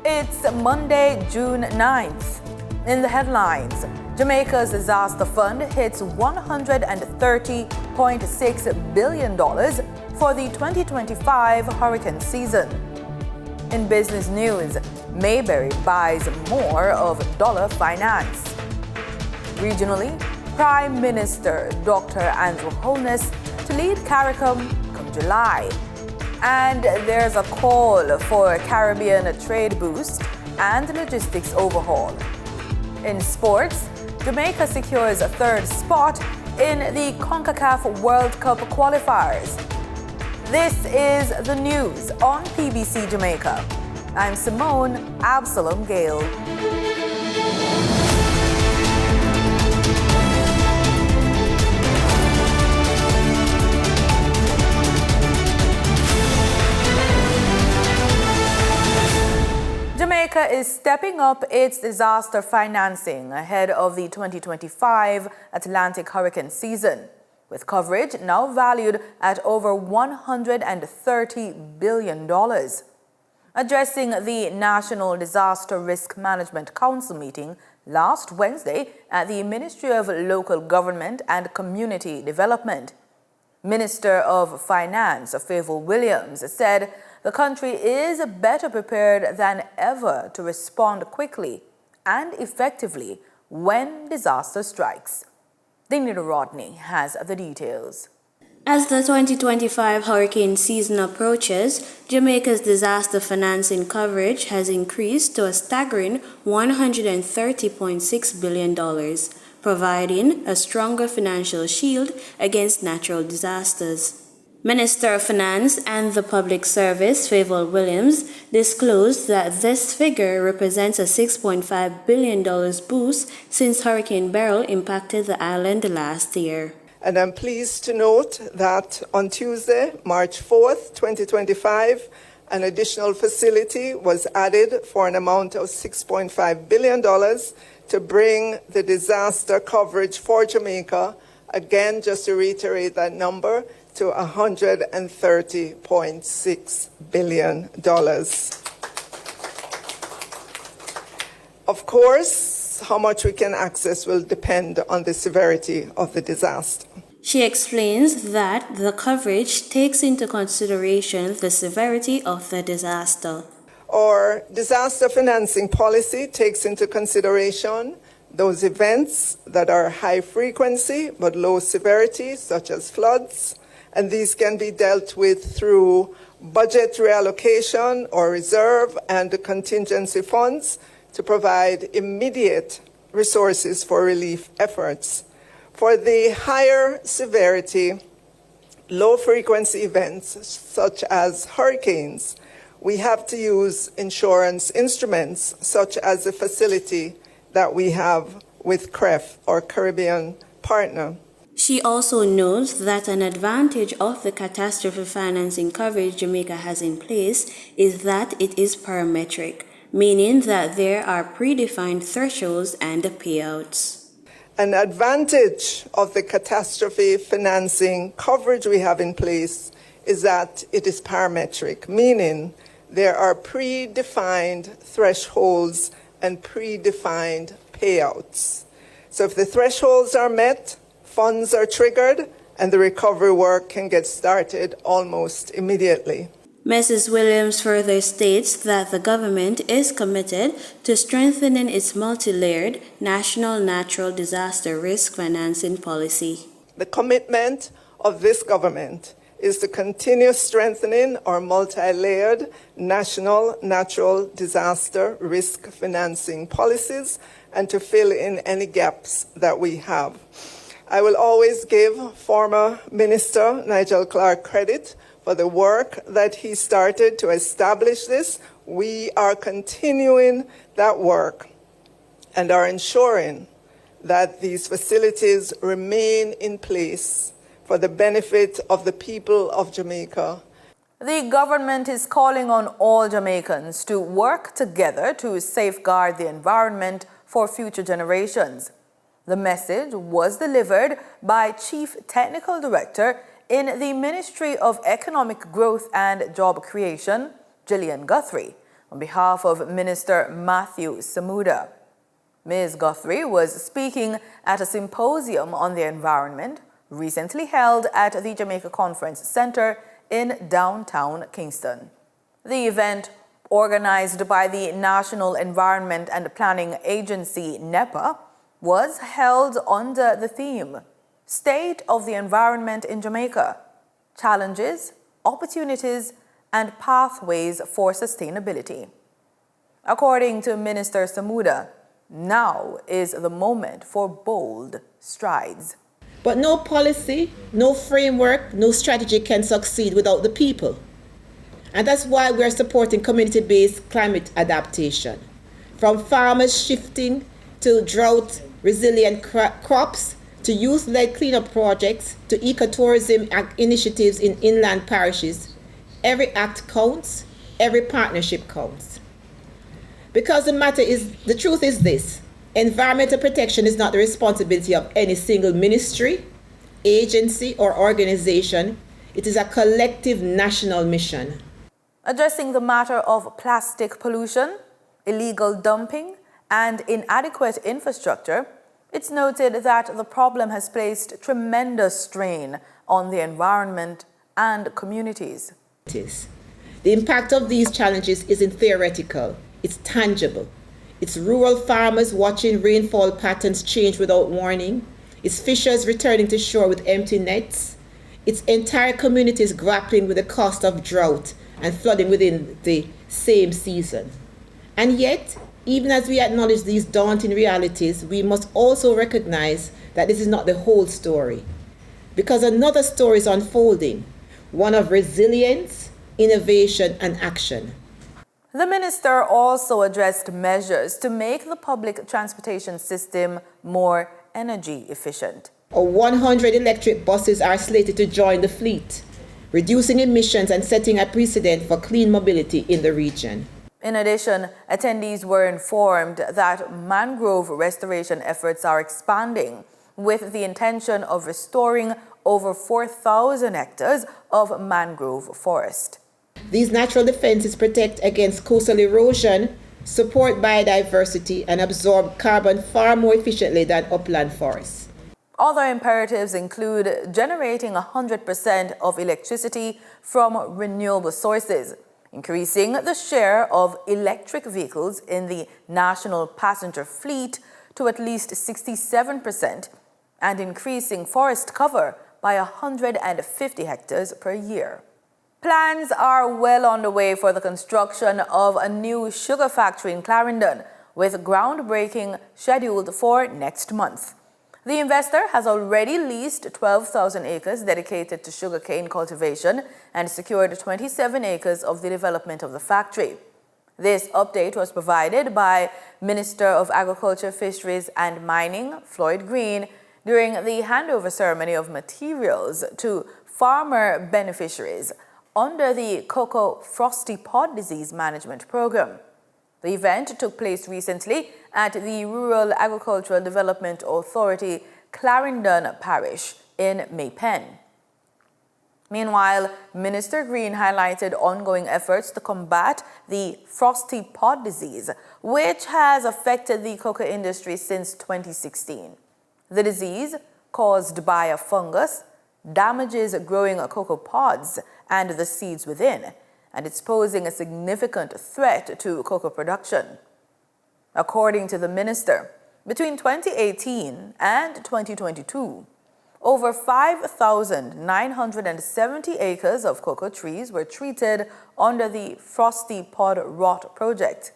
It's Monday, June 9th. In the headlines, Jamaica's disaster fund hits $130.6 billion for the 2025 hurricane season. In business news, Mayberry buys more of dollar finance. Regionally, Prime Minister Dr. Andrew Holness to lead CARICOM come July. And there's a call for a Caribbean trade boost and logistics overhaul. In sports, Jamaica secures a third spot in the CONCACAF World Cup qualifiers. This is the news on PBC Jamaica. I'm Simone Absalom Gale. Jamaica is stepping up its disaster financing ahead of the 2025 Atlantic hurricane season, with coverage now valued at over $130 billion. Addressing the National Disaster Risk Management Council meeting last Wednesday at the Ministry of Local Government and Community Development, Minister of Finance Favour Williams said the country is better prepared than ever to respond quickly and effectively when disaster strikes. Dingley Rodney has the details. As the 2025 hurricane season approaches, Jamaica's disaster financing coverage has increased to a staggering $130.6 billion, providing a stronger financial shield against natural disasters. Minister of Finance and the Public Service, Favour Williams, disclosed that this figure represents a $6.5 billion boost since Hurricane Beryl impacted the island last year. And I'm pleased to note that on Tuesday, March 4th, 2025, an additional facility was added for an amount of $6.5 billion to bring the disaster coverage for Jamaica, again, just to reiterate that number, to $130.6 billion. Of course, how much we can access will depend on the severity of the disaster. She explains that the coverage takes into consideration the severity of the disaster. Our disaster financing policy takes into consideration those events that are high frequency but low severity, such as floods, and these can be dealt with through budget reallocation or reserve and contingency funds to provide immediate resources for relief efforts. For the higher severity, low frequency events such as hurricanes, we have to use insurance instruments such as the facility that we have with CREF, our Caribbean partner. She also notes that an advantage of the catastrophe financing coverage Jamaica has in place is that it is parametric, meaning that there are predefined thresholds and payouts. An advantage of the catastrophe financing coverage we have in place is that it is parametric, meaning there are predefined thresholds and predefined payouts. So if the thresholds are met, funds are triggered, and the recovery work can get started almost immediately. Mrs. Williams further states that the government is committed to strengthening its multi-layered national natural disaster risk financing policy. The commitment of this government is to continue strengthening our multi-layered national natural disaster risk financing policies and to fill in any gaps that we have. I will always give former Minister Nigel Clarke credit for the work that he started to establish this. We are continuing that work and are ensuring that these facilities remain in place for the benefit of the people of Jamaica. The government is calling on all Jamaicans to work together to safeguard the environment for future generations. The message was delivered by Chief Technical Director in the Ministry of Economic Growth and Job Creation, Gillian Guthrie, on behalf of Minister Matthew Samuda. Ms. Guthrie was speaking at a symposium on the environment recently held at the Jamaica Conference Center in downtown Kingston. The event, organized by the National Environment and Planning Agency, NEPA, was held under the theme State of the Environment in Jamaica: Challenges, Opportunities, and Pathways for Sustainability. According to Minister Samuda, now is the moment for bold strides. But no policy, no framework, no strategy can succeed without the people. And that's why we're supporting community-based climate adaptation. From farmers shifting to drought-resilient crops, to youth-led cleanup projects, to ecotourism initiatives in inland parishes, every act counts, every partnership counts. Because the truth is this: environmental protection is not the responsibility of any single ministry, agency, or organization. It is a collective national mission. Addressing the matter of plastic pollution, illegal dumping, and inadequate infrastructure, it's noted that the problem has placed tremendous strain on the environment and communities. The impact of these challenges isn't theoretical, it's tangible. It's rural farmers watching rainfall patterns change without warning. It's fishers returning to shore with empty nets. It's entire communities grappling with the cost of drought and flooding within the same season. And yet, even as we acknowledge these daunting realities, we must also recognize that this is not the whole story. Because another story is unfolding, one of resilience, innovation, and action. The minister also addressed measures to make the public transportation system more energy efficient. 100 electric buses are slated to join the fleet, reducing emissions and setting a precedent for clean mobility in the region. In addition, attendees were informed that mangrove restoration efforts are expanding with the intention of restoring over 4,000 hectares of mangrove forest. These natural defenses protect against coastal erosion, support biodiversity, and absorb carbon far more efficiently than upland forests. Other imperatives include generating 100% of electricity from renewable sources, increasing the share of electric vehicles in the national passenger fleet to at least 67%, and increasing forest cover by 150 hectares per year. Plans are well underway for the construction of a new sugar factory in Clarendon, with groundbreaking scheduled for next month. The investor has already leased 12,000 acres dedicated to sugarcane cultivation and secured 27 acres of the development of the factory. This update was provided by Minister of Agriculture, Fisheries and Mining, Floyd Green, during the handover ceremony of materials to farmer beneficiaries under the Cocoa Frosty Pod Disease Management Program. The event took place recently at the Rural Agricultural Development Authority, Clarendon Parish in Maypen. Meanwhile, Minister Green highlighted ongoing efforts to combat the frosty pod disease, which has affected the cocoa industry since 2016. The disease, caused by a fungus, damages growing cocoa pods and the seeds within, and it's posing a significant threat to cocoa production. According to the minister, between 2018 and 2022, over 5,970 acres of cocoa trees were treated under the Frosty Pod Rot Project,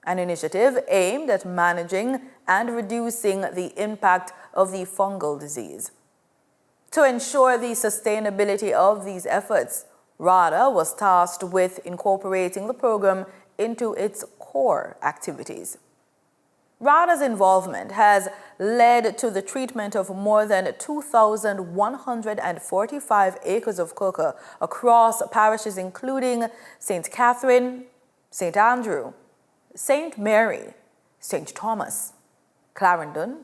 an initiative aimed at managing and reducing the impact of the fungal disease. To ensure the sustainability of these efforts, RADA was tasked with incorporating the program into its core activities. RADA's involvement has led to the treatment of more than 2,145 acres of cocoa across parishes including St. Catherine, St. Andrew, St. Mary, St. Thomas, Clarendon,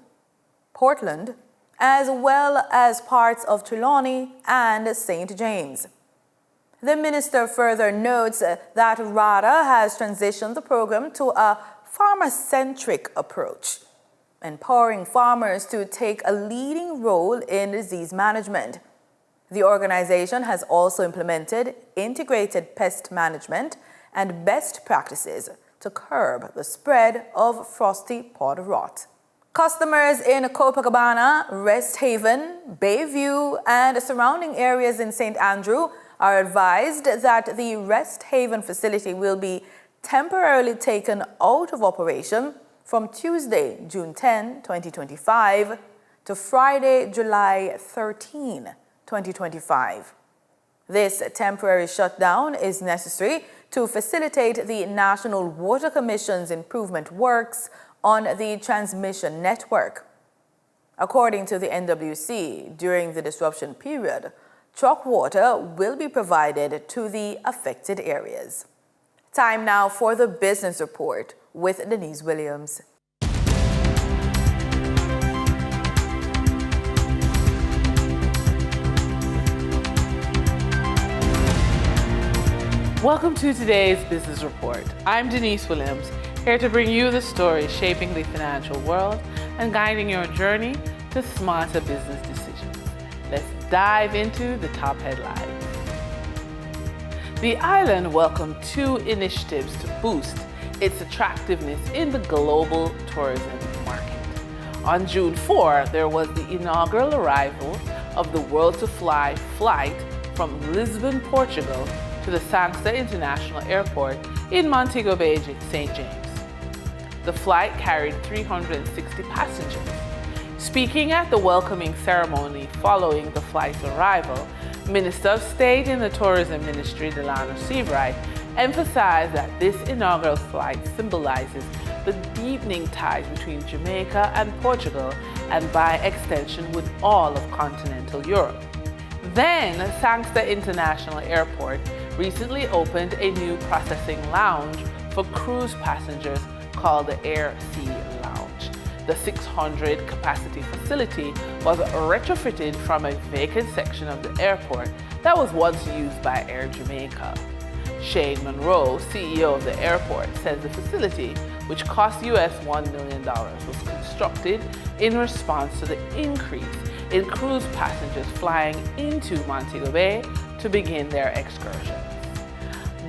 Portland, as well as parts of Trelawney and St. James. The minister further notes that RADA has transitioned the program to a farmer-centric approach, empowering farmers to take a leading role in disease management. The organization has also implemented integrated pest management and best practices to curb the spread of frosty pod rot. Customers in Copacabana, Rest Haven, Bayview, and surrounding areas in St. Andrew are advised that the Rest Haven facility will be temporarily taken out of operation from Tuesday, June 10, 2025 to Friday, July 13, 2025. This temporary shutdown is necessary to facilitate the National Water Commission's improvement works on the transmission network. According to the NWC, during the disruption period, truck water will be provided to the affected areas. Time now for the business report with Denise Williams. Welcome to today's business report. I'm Denise Williams, here to bring you the stories shaping the financial world and guiding your journey to smarter business decisions. Let's dive into the top headlines. The island welcomed two initiatives to boost its attractiveness in the global tourism market. On June 4, there was the inaugural arrival of the World to Fly flight from Lisbon, Portugal to the Sangster International Airport in Montego Bay, St. James. The flight carried 360 passengers. Speaking at the welcoming ceremony following the flight's arrival, Minister of State in the Tourism Ministry, Delano Seabright, emphasized that this inaugural flight symbolizes the deepening ties between Jamaica and Portugal and by extension with all of continental Europe. Then, Sangster International Airport recently opened a new processing lounge for cruise passengers called the Air Sea Lounge. The 600 capacity facility was retrofitted from a vacant section of the airport that was once used by Air Jamaica. Shane Monroe, CEO of the airport, says the facility, which cost US $1 million, was constructed in response to the increase in cruise passengers flying into Montego Bay to begin their excursions.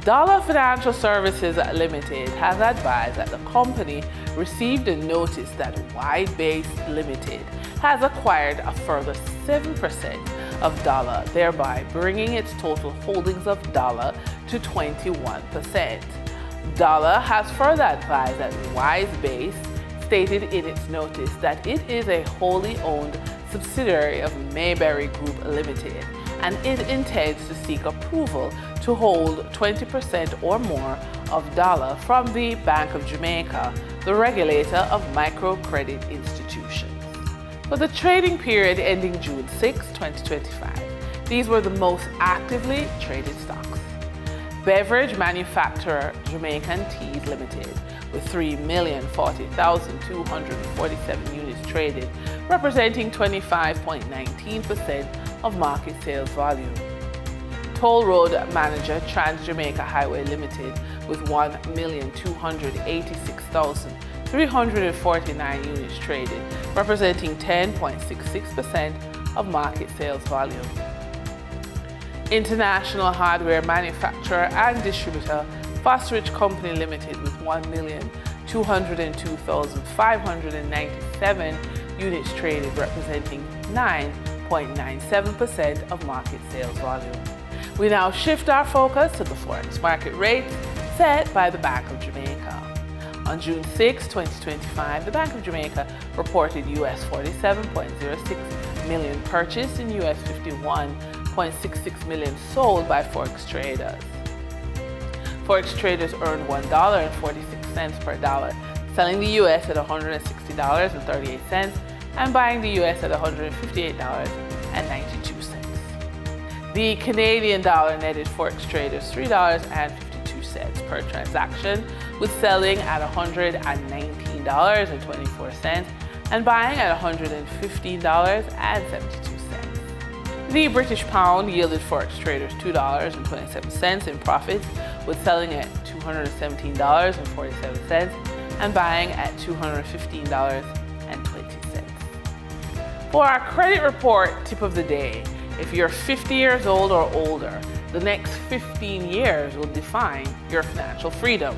Dollar Financial Services Limited has advised that the company received a notice that Wide-Base Limited has acquired a further 7% of Dollar, thereby bringing its total holdings of Dollar to 21%. Dollar has further advised that Wide-Base stated in its notice that it is a wholly owned subsidiary of Mayberry Group Limited, and it intends to seek approval to hold 20% or more of Dollar from the Bank of Jamaica, the regulator of microcredit institutions. For the trading period ending June 6, 2025, these were the most actively traded stocks. Beverage manufacturer Jamaican Teas Limited, with 3,040,247 units traded, representing 25.19% of market sales volume. Toll Road Manager Trans Jamaica Highway Limited, with 1,286,349 units traded, representing 10.66% of market sales volume. International hardware manufacturer and distributor Fosrich Company Limited, with 1,202,597 units traded, representing 9.97% of market sales volume. We now shift our focus to the forex market rates set by the Bank of Jamaica. On June 6, 2025, the Bank of Jamaica reported US $47.06 million purchased and US $51.66 million sold by forex traders. Forex traders earned $1.46 per dollar, selling the US at $160.38 and buying the US at $158.92. The Canadian dollar netted forex traders $3.52 per transaction, with selling at $119.24 and buying at $115.72. The British pound yielded forex traders $2.27 in profits, with selling at $217.47 and buying at $215.20. For our credit report tip of the day, if you're 50 years old or older, the next 15 years will define your financial freedom.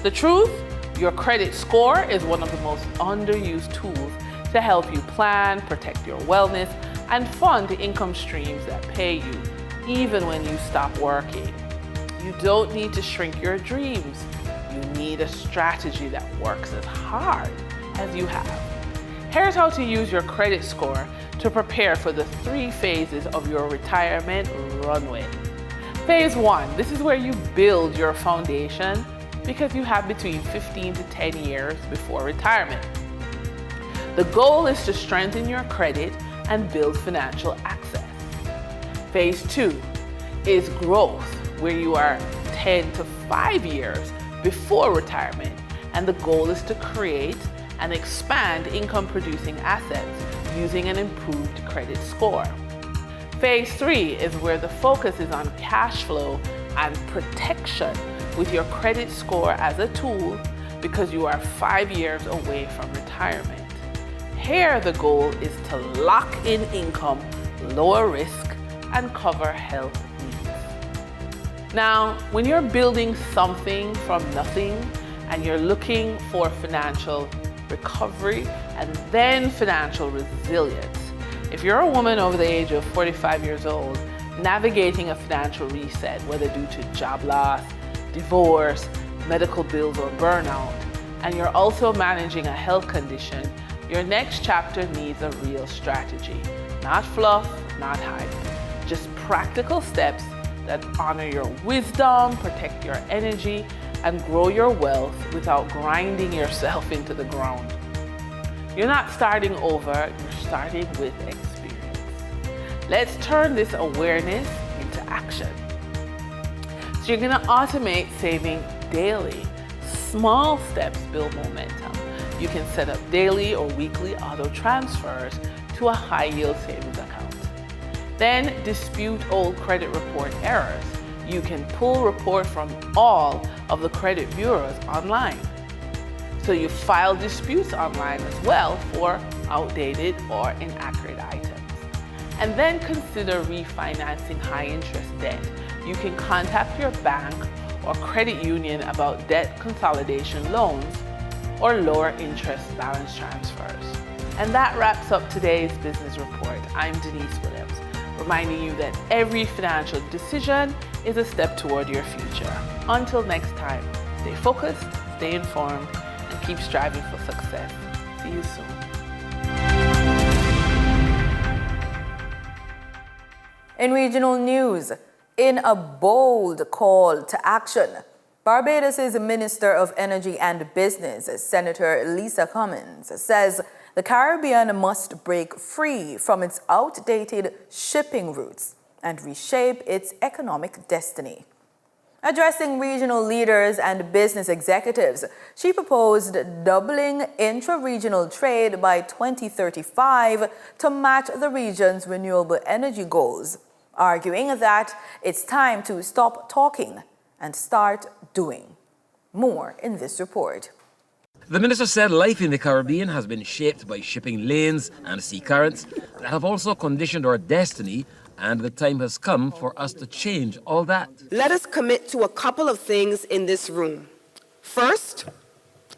The truth? Your credit score is one of the most underused tools to help you plan, protect your wellness, and fund income streams that pay you, even when you stop working. You don't need to shrink your dreams. You need a strategy that works as hard as you have. Here's how to use your credit score to prepare for the 3 phases of your retirement runway. Phase 1, this is where you build your foundation because you have between 15 to 10 years before retirement. The goal is to strengthen your credit and build financial access. Phase 2 is growth, where you are 10 to 5 years before retirement, and the goal is to create and expand income-producing assets using an improved credit score. Phase 3 is where the focus is on cash flow and protection with your credit score as a tool because you are 5 years away from retirement. Here, the goal is to lock in income, lower risk, and cover health needs. Now, when you're building something from nothing and you're looking for financial recovery and then financial resilience, if you're a woman over the age of 45 years old, navigating a financial reset, whether due to job loss, divorce, medical bills, or burnout, and you're also managing a health condition, your next chapter needs a real strategy. Not fluff, not hype. Just practical steps that honor your wisdom, protect your energy, and grow your wealth without grinding yourself into the ground. You're not starting over, you're starting with experience. Let's turn this awareness into action. So you're gonna automate saving daily. Small steps build momentum. You can set up daily or weekly auto transfers to a high yield savings account. Then dispute old credit report errors. You can pull report from all of the credit bureaus online. So you file disputes online as well for outdated or inaccurate items. And then consider refinancing high interest debt. You can contact your bank or credit union about debt consolidation loans or lower interest balance transfers. And that wraps up today's business report. I'm Denise Williams, reminding you that every financial decision is a step toward your future. Until next time, stay focused, stay informed, and keep striving for success. See you soon. In regional news, in a bold call to action, Barbados' Minister of Energy and Business, Senator Lisa Cummins, says the Caribbean must break free from its outdated shipping routes and reshape its economic destiny. Addressing regional leaders and business executives, she proposed doubling intra-regional trade by 2035 to match the region's renewable energy goals, arguing that it's time to stop talking and start doing. More in this report. The minister said life in the Caribbean has been shaped by shipping lanes and sea currents that have also conditioned our destiny, and the time has come for us to change all that. Let us commit to a couple of things in this room. First,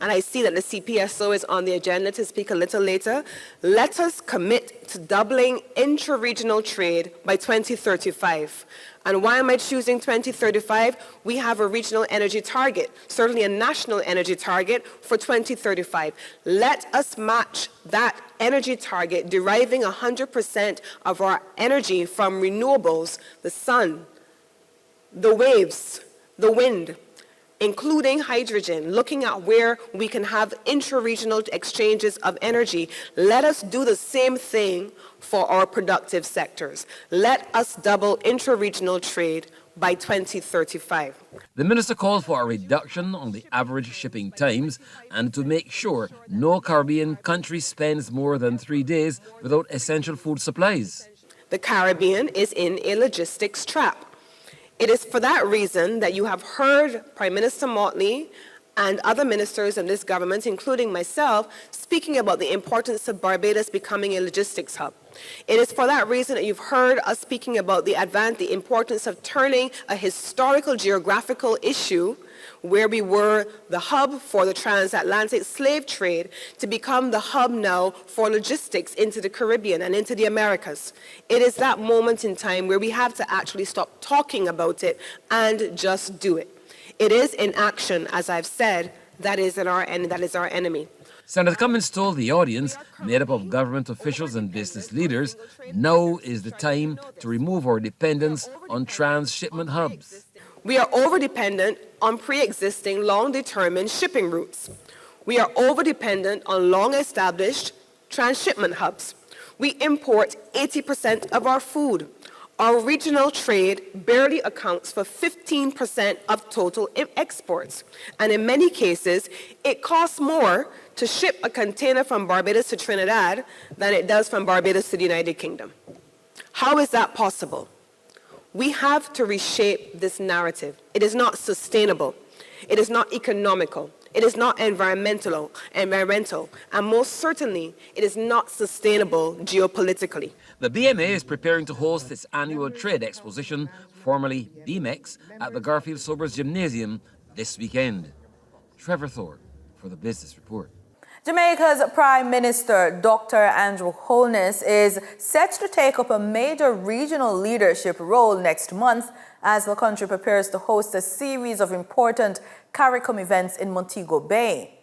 and I see that the CPSO is on the agenda to speak a little later, let us commit to doubling intra-regional trade by 2035. And why am I choosing 2035? We have a regional energy target, certainly a national energy target for 2035. Let us match that energy target, deriving 100% of our energy from renewables, the sun, the waves, the wind, including hydrogen, looking at where we can have intra-regional exchanges of energy. Let us do the same thing for our productive sectors. Let us double intra-regional trade by 2035. The minister called for a reduction on the average shipping times and to make sure no Caribbean country spends more than 3 days without essential food supplies. the Caribbean is in a logistics trap. It is for that reason that you have heard Prime Minister Motley and other ministers in this government, including myself, speaking about the importance of Barbados becoming a logistics hub. It is for that reason that you've heard us speaking about the importance of turning a historical geographical issue where we were the hub for the transatlantic slave trade to become the hub now for logistics into the Caribbean and into the Americas. It is that moment in time where we have to actually stop talking about it and just do it. It is in action, as I've said, that is our enemy. Senator Cummins told the audience, made up of government officials and business leaders, now is the time to remove our dependence on transshipment hubs. We are over-dependent on pre-existing, long-determined shipping routes. We are over-dependent on long-established transshipment hubs. We import 80% of our food. Our regional trade barely accounts for 15% of total exports. And in many cases, it costs more to ship a container from Barbados to Trinidad than it does from Barbados to the United Kingdom. How is that possible? We have to reshape this narrative. It is not sustainable. It is not economical. It is not environmental, and most certainly, it is not sustainable geopolitically. The BMA is preparing to host its annual trade exposition, formerly BMEX, at the Garfield Sobers Gymnasium this weekend. Trevor Thorpe for the Business Report. Jamaica's Prime Minister, Dr. Andrew Holness, is set to take up a major regional leadership role next month as the country prepares to host a series of important CARICOM events in Montego Bay.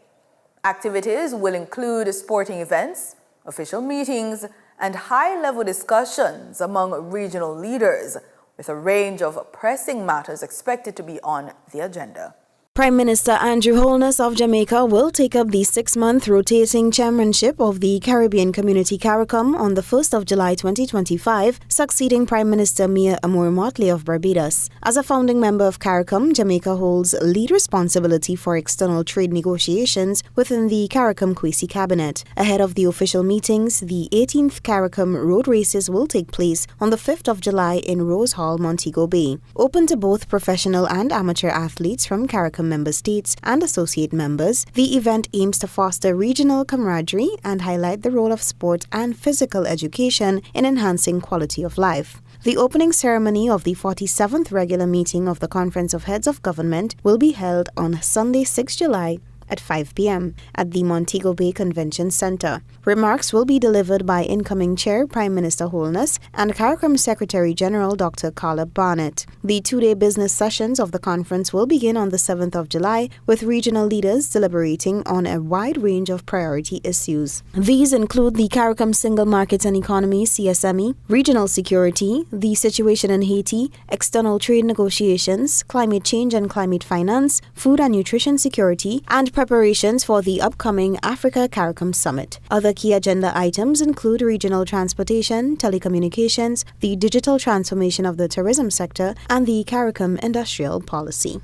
Activities will include sporting events, official meetings, and high-level discussions among regional leaders, with a range of pressing matters expected to be on the agenda. Prime Minister Andrew Holness of Jamaica will take up the 6-month rotating chairmanship of the Caribbean Community CARICOM on the 1st of July 2025, succeeding Prime Minister Mia Motley of Barbados. As a founding member of CARICOM, Jamaica holds lead responsibility for external trade negotiations within the CARICOM Kwesi Cabinet. Ahead of the official meetings, the 18th CARICOM road races will take place on the 5th of July in Rose Hall, Montego Bay. Open to both professional and amateur athletes from CARICOM member states and associate members, the event aims to foster regional camaraderie and highlight the role of sport and physical education in enhancing quality of life. The opening ceremony of the 47th regular meeting of the Conference of Heads of Government will be held on Sunday, 6 July at 5 p.m. at the Montego Bay Convention Center. Remarks will be delivered by incoming Chair Prime Minister Holness and CARICOM Secretary General Dr. Carla Barnett. The 2-day business sessions of the conference will begin on the 7th of July with regional leaders deliberating on a wide range of priority issues. These include the CARICOM Single Market and Economy (CSME), regional security, the situation in Haiti, external trade negotiations, climate change and climate finance, food and nutrition security, and preparations for the upcoming Africa CARICOM Summit. Other key agenda items include regional transportation, telecommunications, the digital transformation of the tourism sector, and the CARICOM industrial policy.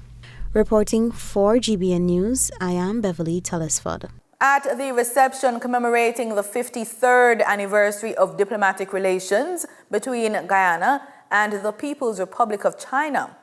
Reporting for GBN News, I am Beverly Telesford. At the reception commemorating the 53rd anniversary of diplomatic relations between Guyana and the People's Republic of China,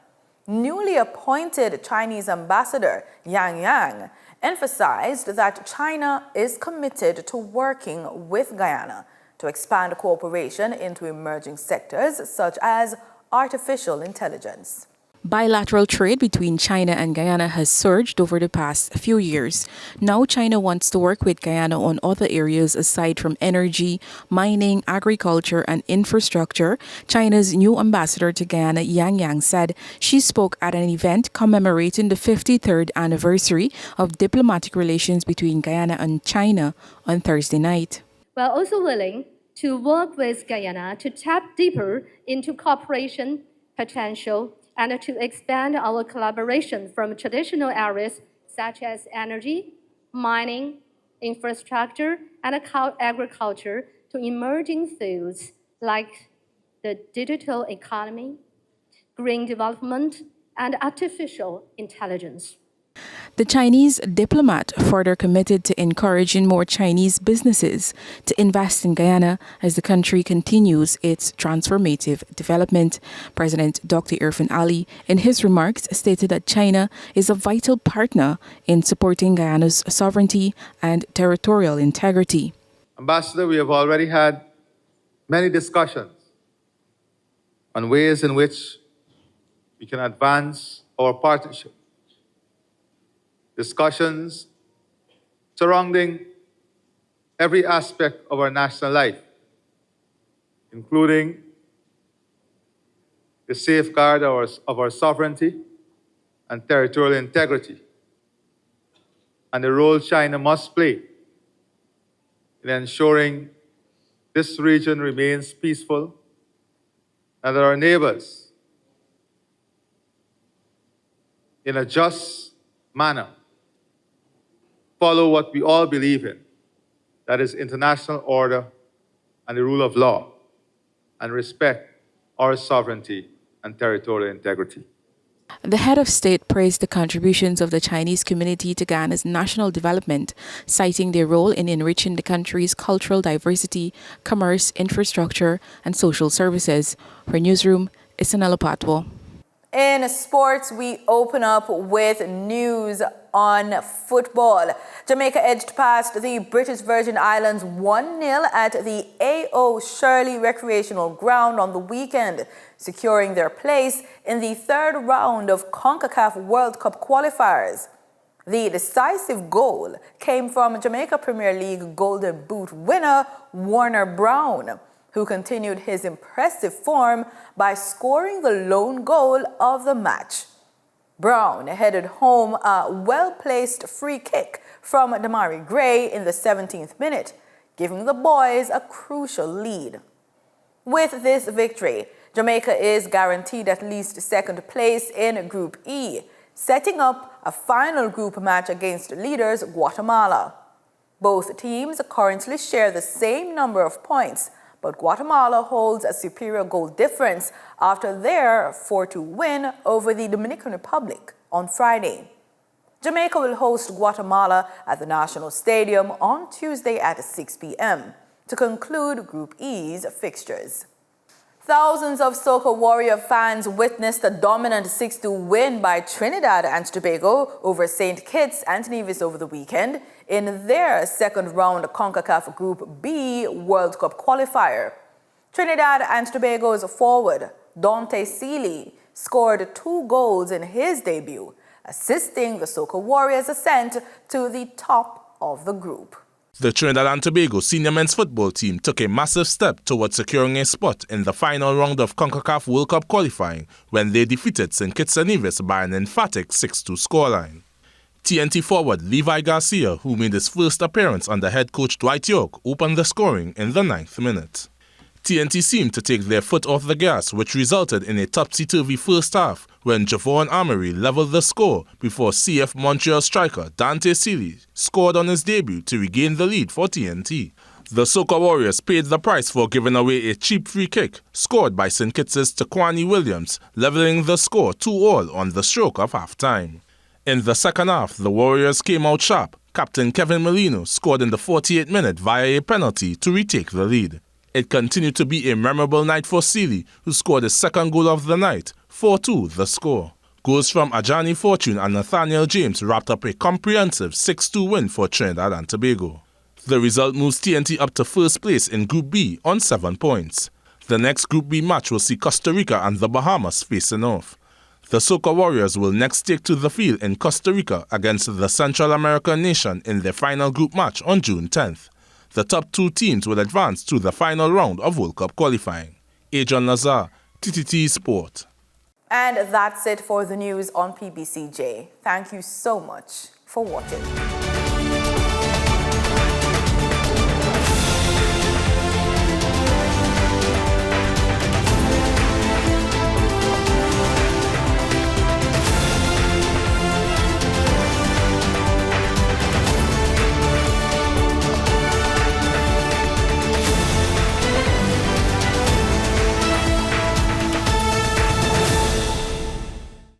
newly appointed Chinese ambassador Yang Yang emphasized that China is committed to working with Guyana to expand cooperation into emerging sectors such as artificial intelligence. Bilateral trade between China and Guyana has surged over the past few years. Now China wants to work with Guyana on other areas aside from energy, mining, agriculture, and infrastructure. China's new ambassador to Guyana, Yang Yang, said she spoke at an event commemorating the 53rd anniversary of diplomatic relations between Guyana and China on Thursday night. We are also willing to work with Guyana to tap deeper into cooperation potential and to expand our collaboration from traditional areas such as energy, mining, infrastructure, and agriculture to emerging fields like the digital economy, green development, and artificial intelligence. The Chinese diplomat further committed to encouraging more Chinese businesses to invest in Guyana as the country continues its transformative development. President Dr. Irfan Ali, in his remarks, stated that China is a vital partner in supporting Guyana's sovereignty and territorial integrity. Ambassador, we have already had many discussions on ways in which we can advance our partnership. Discussions surrounding every aspect of our national life, including the safeguard of our sovereignty and territorial integrity, and the role China must play in ensuring this region remains peaceful and that our neighbors, in a just manner, follow what we all believe in, that is international order and the rule of law, and respect our sovereignty and territorial integrity. The head of state praised the contributions of the Chinese community to Guyana's national development, citing their role in enriching the country's cultural diversity, commerce, infrastructure, and social services. For Newsroom, Isanella Patwo. In sports, we open up with news on football. Jamaica edged past the British Virgin Islands 1-0 at the A.O. Shirley Recreational Ground on the weekend, securing their place in the third round of CONCACAF World Cup qualifiers. The decisive goal came from Jamaica Premier League Golden Boot winner Warner Brown, who continued his impressive form by scoring the lone goal of the match. Brown headed home a well-placed free kick from Damari Gray in the 17th minute, giving the boys a crucial lead. With this victory, Jamaica is guaranteed at least second place in Group E, setting up a final group match against leaders Guatemala. Both teams currently share the same number of points, but Guatemala holds a superior goal difference after their 4-2 win over the Dominican Republic on Friday. Jamaica will host Guatemala at the National Stadium on Tuesday at 6 p.m. to conclude Group E's fixtures. Thousands of Soca Warrior fans witnessed a dominant 6-2 win by Trinidad and Tobago over St. Kitts and Nevis over the weekend in their second-round CONCACAF Group B World Cup qualifier. Trinidad and Tobago's forward, Dante Seeley, scored 2 goals in his debut, assisting the Soca Warriors' ascent to the top of the group. The Trinidad and Tobago senior men's football team took a massive step towards securing a spot in the final round of CONCACAF World Cup qualifying when they defeated St. Kitts and Nevis by an emphatic 6-2 scoreline. TNT forward Levi Garcia, who made his first appearance under head coach Dwight York, opened the scoring in the 9th minute. TNT seemed to take their foot off the gas, which resulted in a topsy-turvy first half when Javon Amory leveled the score before CF Montreal striker Dante Seeley scored on his debut to regain the lead for TNT. The Soca Warriors paid the price for giving away a cheap free kick scored by St. Kitts' Taquani Williams, leveling the score 2-2 on the stroke of half-time. In the second half, the Warriors came out sharp. Captain Kevin Molino scored in the 48th minute via a penalty to retake the lead. It continued to be a memorable night for Seeley, who scored his second goal of the night, 4-2 the score. Goals from Ajani Fortune and Nathaniel James wrapped up a comprehensive 6-2 win for Trinidad and Tobago. The result moves TNT up to first place in Group B on 7 points. The next Group B match will see Costa Rica and the Bahamas facing off. The Soca Warriors will next take to the field in Costa Rica against the Central American nation in their final group match on June 10th. The top 2 teams will advance to the final round of World Cup qualifying. Adrian Lazar, TTT Sport. And that's it for the news on PBCJ. Thank you so much for watching.